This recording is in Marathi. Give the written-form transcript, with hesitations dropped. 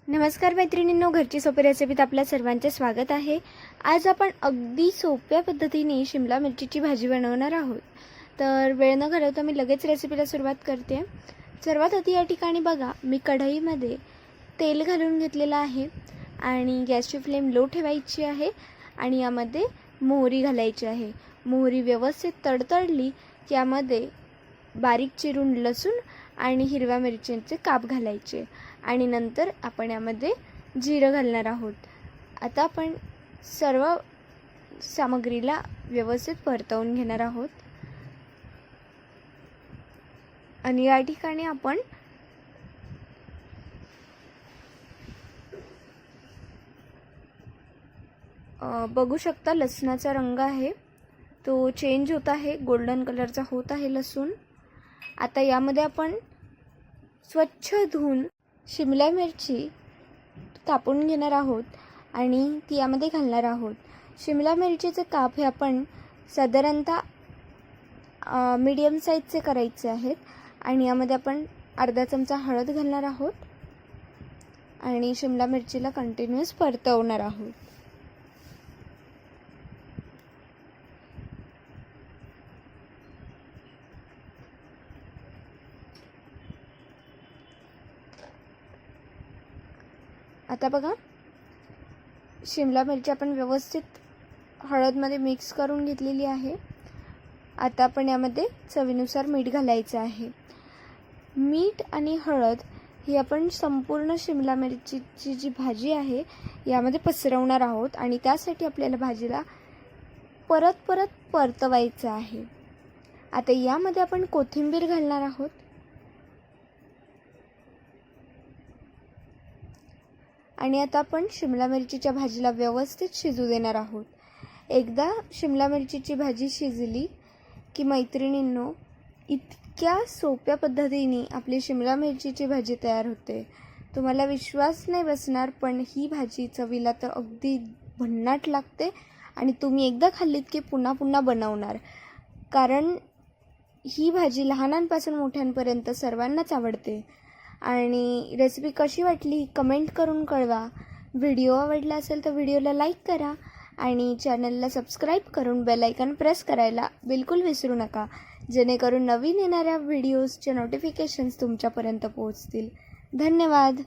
नमस्कार मैत्रिणींनो, घरची सोपी रेसिपीत आपल्या सर्वांचे स्वागत आहे। आज आपण अगदी सोप्या पद्धतीने शिमला मिरचीची भाजी बनवणार आहोत। तर वेळ न घालवता मी लगेच रेसिपीला सुरुवात करते। सर्वात आधी या ठिकाणी बघा, मी कढईमध्ये तेल घालून घेतलेलं आहे आणि गॅसची फ्लेम लो ठेवायची आहे आणि यामध्ये मोहरी घालायची आहे। मोहरी व्यवस्थित तडतडली की यामध्ये बारीक चिरून लसूण आणि हिरव्या मिरच्यांचे काप घालायचे आणि नंतर आपण यामध्ये जिरं घालणार आहोत। आता आपण सर्व सामग्रीला व्यवस्थित परतवून घेणार आहोत आणि या ठिकाणी आपण बघू शकता लसणाचा रंग आहे तो चेंज होत आहे, गोल्डन कलरचा होत आहे लसूण। आता यामध्ये आपण स्वच्छ धुवून शिमला मिरची कापून घेणार आहोत आणि ती यामध्ये घालणार आहोत। शिमला मिरचीचे काप हे आपण साधारणतः मीडियम साईजचे करायचे आहेत आणि यामध्ये आपण अर्धा चमचा हळद घालणार आहोत आणि शिमला मिरचीला कंटिन्यूअस परतवणार आहोत। आता बघा, शिमला मिरची आपण व्यवस्थित हळदमध्ये मिक्स करून घेतलेली आहे। आता आपण यामध्ये चवीनुसार मीठ घालायचं आहे। मीठ आणि हळद ही आपण संपूर्ण शिमला मिरचीची जी भाजी आहे यामध्ये पसरवणार आहोत आणि त्यासाठी आपल्याला भाजीला परत परतवायचं आहे। आता यामध्ये आपण कोथिंबीर घालणार आहोत आणि आता आपण शिमला मिरचीच्या भाजीला व्यवस्थित शिजू देणार आहोत। एकदा शिमला मिरचीची भाजी शिजली की मैत्रिणींनो, इतक्या सोप्या पद्धतीने आपली शिमला मिरचीची भाजी तयार होते। तुम्हाला विश्वास नाही बसणार, पण ही भाजी चवीला तर अगदी भन्नाट लागते आणि तुम्ही एकदा खाल्लीत की पुन्हा पुन्हा बनवणार, कारण ही भाजी लहानांपासून मोठ्यांपर्यंत सर्वांनाच आवडते। आणि रेसिपी कशी वाटली कमेंट करून कळवा। व्हिडिओ आवडला असेल तर व्हिडिओला लाईक करा आणि चॅनलला सबस्क्राईब करून बेल आयकॉन प्रेस करायला बिलकुल विसरू नका, जेणेकरून नवीन येणाऱ्या व्हिडिओजचे नोटिफिकेशन्स तुमच्यापर्यंत पोहोचतील। धन्यवाद।